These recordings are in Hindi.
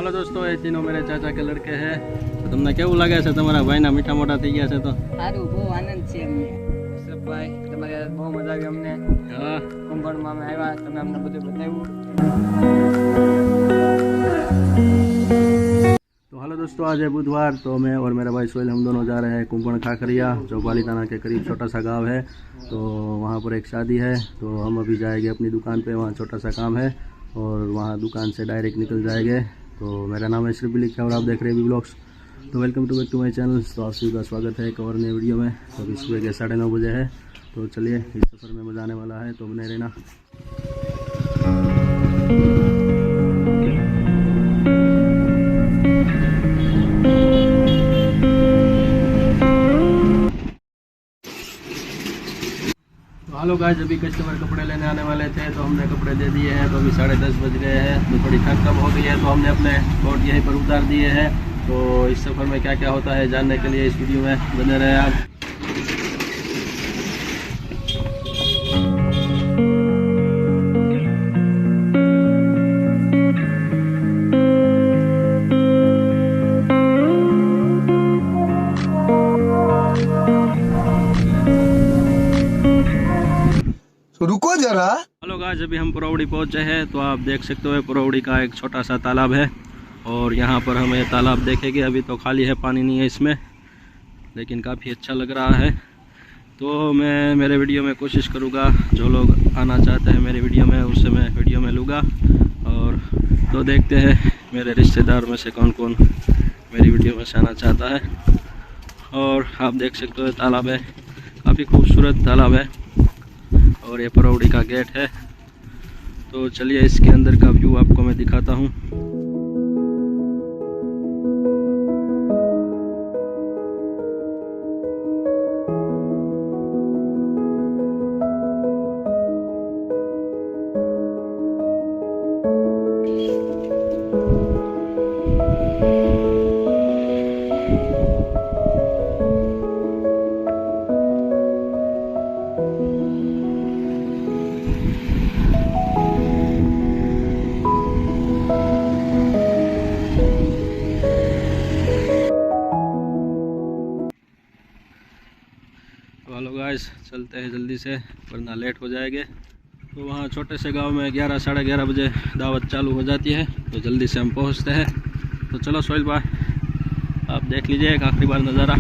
हेलो दोस्तों, ये तीनों मेरे चाचा के लड़के हैं। तो तुमने केવું લાગે છે તમારા ભાઈના મીઠા મોટા થઈ ગયા છે? તો સારું, બહુ આનંદ છે અમને ભાઈ, તમારે બહુ મજા આવી અમને। હા, કુંભણમાં અમે આવ્યા, તમે અમને બધું બતાવ્યું। तो हेलो दोस्तों, आज है बुधवार। तो मैं और मेरा भाई सोहेल हम दोनों जा रहे हैं कुंभण खाखरिया, जो पालीताना के करीब छोटा सा गांव है। तो वहाँ पर एक शादी है, तो हम अभी जाएंगे अपनी दुकान पे। वहाँ छोटा सा काम है और वहाँ दुकान से डायरेक्ट निकल जाएंगे। तो मेरा नाम है श्री लिखा और आप देख रहे हैं बी ब्लॉग्स। तो welcome to back to my channel. तो आप सभी का स्वागत है एक और नए वीडियो में। तो अभी सुबह के 9:30 बजे है। तो चलिए, इस सफ़र में मजा आने वाला है, तो बने रहना। हेलो गाइस, अभी कस्टमर कपड़े लेने आने वाले थे, तो हमने कपड़े दे दिए हैं। तो अभी 10:30 बज गए हैं। तो थोड़ी थक कम हो गई है, तो हमने अपने कोट यहीं पर उतार दिए हैं। तो इस सफ़र में क्या क्या होता है जानने के लिए इस वीडियो में बने रहे आप। रुको जरा। हेलो गाइस, अभी हम पुरौड़ी पहुंचे हैं। तो आप देख सकते हो पुरौड़ी का एक छोटा सा तालाब है और यहाँ पर हम ये तालाब देखेंगे। अभी तो खाली है, पानी नहीं है इसमें, लेकिन काफ़ी अच्छा लग रहा है। तो मैं मेरे वीडियो में कोशिश करूँगा, जो लोग आना चाहते हैं मेरे वीडियो में, उससे मैं वीडियो में लूँगा। और तो देखते हैं मेरे रिश्तेदार में से कौन कौन मेरी वीडियो में से आना चाहता है। और आप देख सकते हो तालाब है, काफ़ी खूबसूरत तालाब है और ये पुरौड़ी का गेट है। तो चलिए, इसके अंदर का व्यू आपको मैं दिखाता हूँ। तो हेलो गाइस, चलते हैं जल्दी से, वरना लेट हो जाएंगे। तो वहाँ छोटे से गांव में 11 साढ़े 11 बजे दावत चालू हो जाती है। तो जल्दी से हम पहुँचते हैं। तो चलो सोहेल भाई, आप देख लीजिए एक आखिरी बार नज़ारा।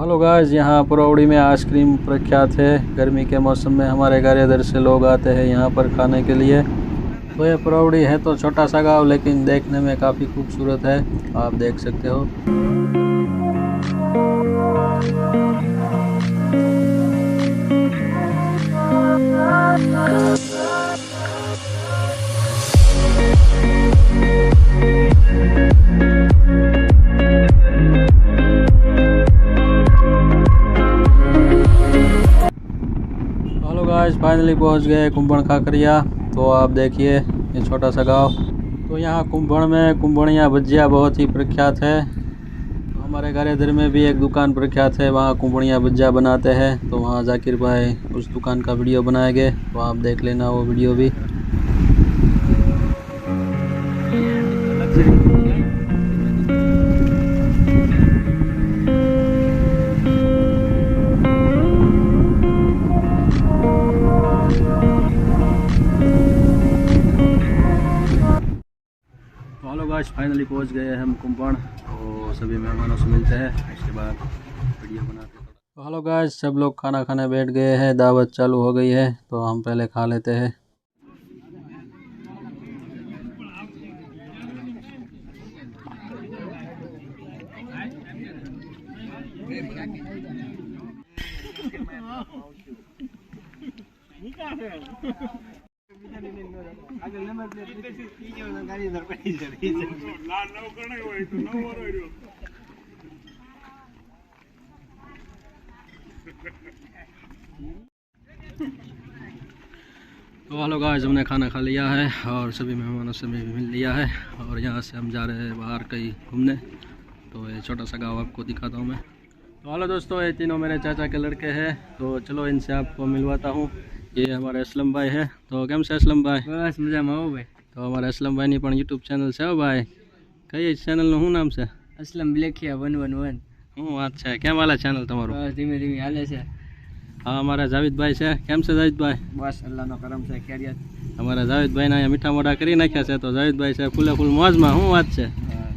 हेलो गाइस, यहाँ पुरौड़ी में आइसक्रीम प्रख्यात है। गर्मी के मौसम में हमारे घर इधर से लोग आते हैं यहाँ पर खाने के लिए। तो ये पुरौड़ी है तो छोटा सा गांव, लेकिन देखने में काफ़ी खूबसूरत है, आप देख सकते हो। हेलो गाइस, फाइनली पहुंच गए कुंभण खाखरिया। तो आप देखिए ये छोटा सा गांव। तो यहाँ कुंभण में कुंभणिया भजिया बहुत ही प्रख्यात है। तो हमारे घर इधर में भी एक दुकान प्रख्यात है, वहाँ कुंभणिया भजिया बनाते हैं। तो वहाँ जाकिर भाई उस दुकान का वीडियो बनाएंगे, तो आप देख लेना वो वीडियो भी। हेलो गाइस, फाइनली पहुंच गए हम कुंभण। तो सभी मेहमानों से मिलते हैं, उसके बाद वीडियो बनाते हैं। तो हेलो गाइस, सब लोग खाना खाने बैठ गए हैं, दावत चालू हो गई है। तो हम पहले खा लेते हैं। तो हेलो गाइस, हमने खाना खा लिया है और सभी मेहमानों से भी मिल लिया है। और यहाँ से हम जा रहे हैं बाहर कहीं घूमने। तो ये छोटा सा गाँव आपको दिखाता हूँ मैं। तो हेलो दोस्तों, ये तीनों मेरे चाचा के लड़के हैं। तो चलो इनसे आपको मिलवाता हूँ। ये हमारे असलम भाई है। तो केम से असलम भाई? બસ મજામાં હો ભાઈ. તો અમારા असलम ભાઈની પણ યુટ્યુબ ચેનલ છે હો ભાઈ. કઈ ચેનલનું શું નામ છે? અસલમ બ્લેકિયા 111. શું વાત છે, કેમ હાલે ચેનલ તમારું? બસ ધીમે ધીમે હાલે છે. હા અમારા જાવેદભાઈ છે. કેમ છે જાવેદભાઈ? બસ અલ્લાહનો કરમ છે, ખૈરિયત. અમારા જાવેદભાઈને અહીંયા મીઠા મોઢા કરી નાખ્યા છે. તો જાવેદભાઈ છે ફૂલે ફૂલ મોજમાં. શું વાત છે?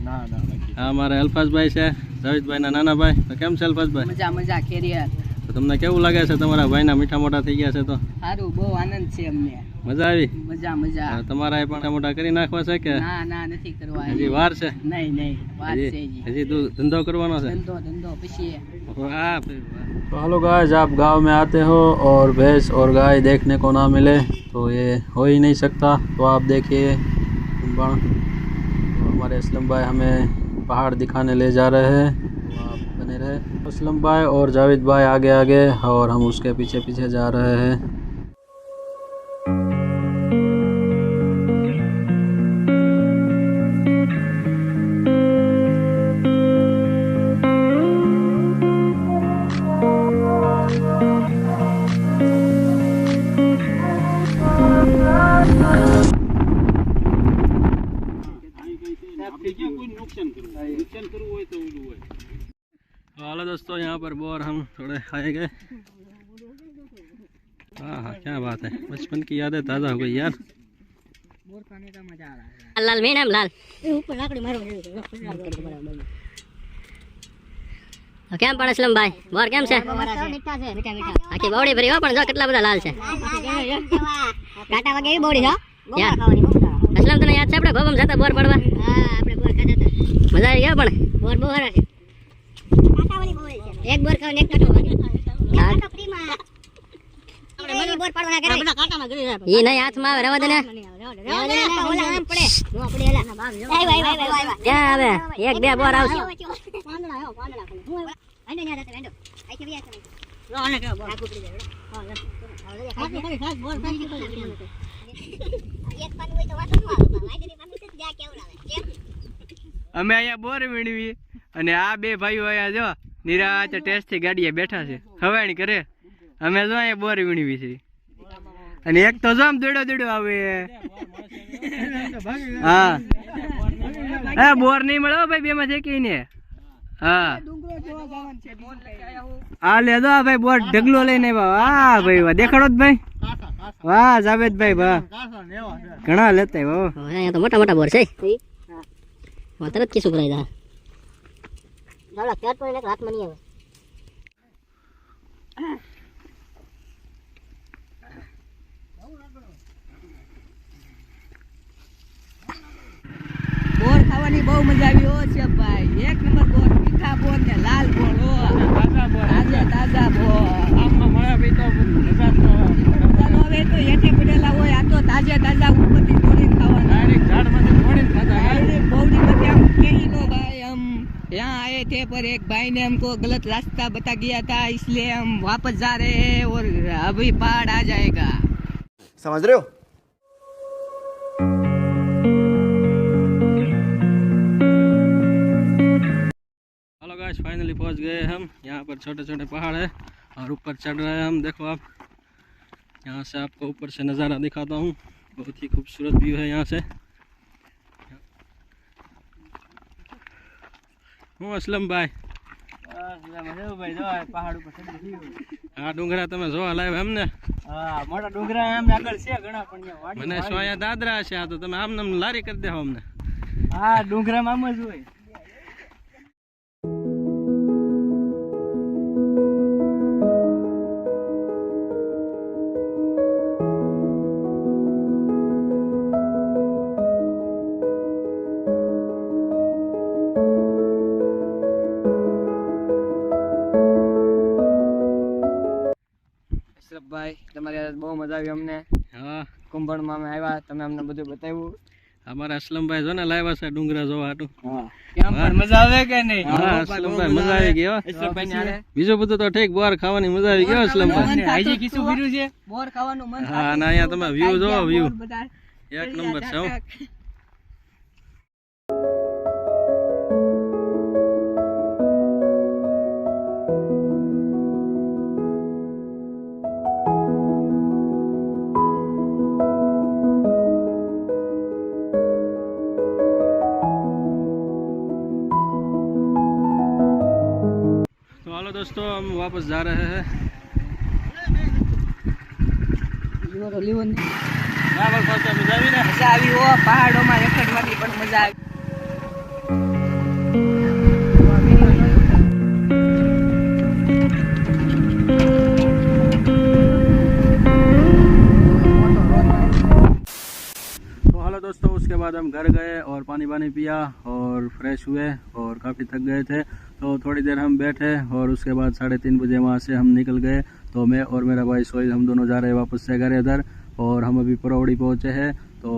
ના ના બાકી હા અમારા અલ્ફાઝભાઈ છે, જાવેદભાઈના નાના ભાઈ. તો કેમ છે અલ્ફાઝભાઈ? મજા મજા ખૈરિયત. તો તમને કેવું લાગે છે તમારા ભાઈના મીઠા મોઢા થઈ ગયા છે? તો સારું, બહુ આનંદ છે અમને. મજા આવી? મજા મજા. તમારા એ પણ મોઢા કરી નાખવા છે કે ના ના નથી કરવા. હજી વાર છે? નહીં નહીં, વાત છે હજી. હજી ધંધો करवाना है। ધંધો ધંધો પછી. तो हेलो गाइस, आप गांव में आते हो और भैंस और गाय देखने को ना मिले तो ये हो ही नहीं सकता। तो आप देखिए तो हमारे असलम भाई हमें पहाड़ दिखाने ले जा रहे हैं। तो आप बने रहे। असलम भाई और जावेद भाई आगे आगे और हम उसके पीछे पीछे जा रहे हैं। हेलो दोस्तों, यहाँ पर बोर हम थोड़े खाएंगे। हाँ हाँ, क्या बात है, बचपन की यादें ताज़ा हो गई यार। બોર ખાને કા મજા આ રહા है. लाल में नाम लाल ઉપર લાકડી મારો. કેમ પણ અસલમ ભાઈ બોર કેમ છે? મીઠા છે, મીઠા મીઠા. આખી બોડી ભરી હો, પણ જો કેટલા બધા લાલ છે. કાંટા વાગે એવી બોડી છે. યાર અસલમ તને યાદ છે આપણે ગોગમ જતા બોર પડવા? હા આપણે બોર ખાતા હતા. મજા આવી ગયો. પણ બોર બહુ સારા છે. કાંટાવાળી બોર છે. એક બોર ખાવ ને એક કાંટો વાગે. કાંટો ફ્રીમાં. આપણે બોર પાડવાના કરે. બધા કાંટામાં ગરી જાય. ઈ નહીં હાથમાં આવે, રવા દે ને. ઓલા આમ પડે. નો પડે એલા. આય વાય. ક્યાં આવે? એક બે બોર આવશે. પાંદડા આવો, પાંદડા ખાલી. હું આઈને ન્યા જતા વેંડો. આઈ કે છે. રો આને કે બોર આખું પડી જાય. હા લે. ખાસ બોર ખાઈ ગયો. એક પાનું હોય તો વાતો ન આવે. વાયદરી પાનું તો જા કેવું આવે. કેમ? અમે અહીંયા બોર વીણવી અને આ બે ભાઈઓ અહીંયા જો નિરાતે ટેસ્ટથી ગાડીએ બેઠા છે, હવાણી કરે. અમે જો અહીંયા બોર વીણવી છે અને એક તો જો આમ દોડો આવે. હા હા, બોર નહીં મળે ભાઈ, બે માં છે કે ને. હા આ લે દો ભાઈ, બોર ઢગલો લઈને આવ્યા. હા ભાઈ વાહ, દેખાડો જ ભાઈ. વાહ જાવેદભાઈ વાહ, ઘણા લેતા આવ્યા. અહીંયા તો મોટા મોટા બોર છે. તરત કે સુકરાઈ જાય. ચાલો ક્યાં તો એને હાથમાં નહીં આવે. બોર ખાવાની બહુ મજા આવી હો છે ભાઈ. એક નંબર બોર, મીઠા બોર ને લાલ બોર હો. તાજા બોર. આમમાં મળે ભાઈ તો મજા જ ન આવે. મજા ન આવે તો હેઠે પડેલા હોય. આ તો તાજા ઉપરથી તોડીને ખાવાના. ડાયરેક્ટ ઝાડમાંથી તોડીને ખાતા. डायरेक्ट बावड़ी में क्या कहीं लो भाई, हम यहाँ आए थे पर एक भाई ने हमको गलत रास्ता बता गया था, इसलिए हम वापस जा रहे हैं और अभी पहाड़ आ जाएगा. समझ रहे हो? हेलो गाइस, फाइनली पहुंच गए हम। यहाँ पर छोटे छोटे पहाड़ है और ऊपर चढ़ रहे हैं हम। देखो आप, यहाँ से आपको ऊपर से नज़ारा दिखाता हूँ। बहुत ही खूबसूरत व्यू है यहाँ से। હું અસલમભાઈ પહાડ ઉપર ચડી ગયું. આ ડુંગરા તમે જોવા લાવ્યા એમ ને? હા મોટા ડુંગરા આમ આગળ છે ઘણા, પણ અહીંયા વાડી મને શું અહીંયા દાદરા છે, આ તો તમે આમ નામ લારી કરી દેવો અમને. હા ડુંગરામાં આમ જ હોય. ભાઈ તમારી યાર બહુ મજા આવી અમને. હા કુંભણમાં અમે આવ્યા, તમે અમને બધું બતાવ્યું. અમારા અસલમભાઈ જો ને લાવ્યા છે ડુંગરા જોવા હાટું. હા કેમ પણ મજા આવે કે નહીં? હા અસલમભાઈ મજા આવી ગઈ હો. અસલમભાઈ ને હાલે બીજું બધું તો ઠીક, બોર ખાવાની મજા આવી ગઈ હો અસલમભાઈ. હજી કીશું કર્યું છે? બોર ખાવાનું મન હા અને અહીંયા તમે વ્યૂ જોવો, વ્યૂ બધા એક નંબર છે હો. दोस्तों हम वापस जा रहे हैं। બરાબર પહોંચ્યા, મજા આવી ને? મજા આવી હો, પહાડોમાં રખડવાની પણ મજા આવી. तो हेलो दोस्तों, उसके बाद हम घर गए और पानी वानी पिया और फ्रेश हुए और काफ़ी थक गए थे, तो थोड़ी देर हम बैठे और उसके बाद 3:30 बजे वहाँ से हम निकल गए। तो मैं और मेरा भाई सोहेल हम दोनों जा रहे हैं वापस से घर इधर, और हम अभी परौड़ी पहुँचे हैं। तो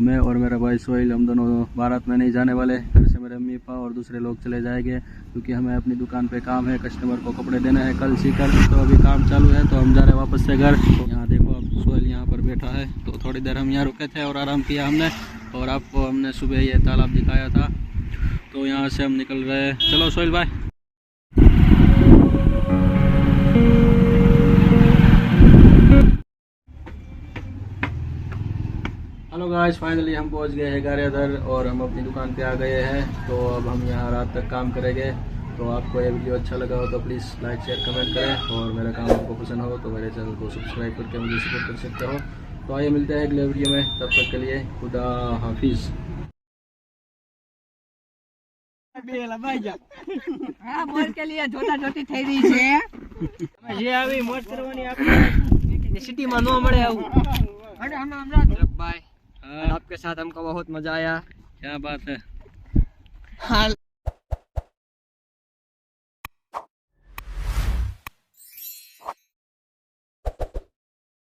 मैं और मेरा भाई सोहेल हम दोनों बारात में नहीं जाने वाले, घर से मेरे अम्मी पापा और दूसरे लोग चले जाएंगे, क्योंकि हमें अपनी दुकान पे काम है, कस्टमर को कपड़े देना है कल सीकर। तो अभी काम चालू है, तो हम जा रहे हैं वापस से घर। तो यहाँ देखो अब सोहेल यहाँ पर बैठा है। तो थोड़ी देर हम यहाँ रुके थे और आराम किया हमने, और आपको हमने सुबह ये तालाब दिखाया था। तो यहाँ से हम निकल रहे हैं। चलो सोहेल भाई। हेलो गाइस, फाइनली हम पहुंच गए हैं गारियाधर और हम अपनी दुकान पे आ गए हैं। तो अब हम यहाँ रात तक काम करेंगे। तो आपको ये वीडियो अच्छा लगा हो तो प्लीज़ लाइक शेयर कमेंट करें, और मेरा काम आपको पसंद हो तो मेरे चैनल को सब्सक्राइब करके मुझे सपोर्ट कर सकते हो। तो आइए मिलते हैं अगले वीडियो में, तब तक के लिए खुदा हाफिज़। હા, બોલ કે લીએ જોતા જોતી થઈ રહી છે. જે આવી મોજ કરવાની આપણે સિટીમાં નો મળે આવું. અરે हम भाई, आपके साथ हमको बहुत मजा आया. क्या बात है। हाँ.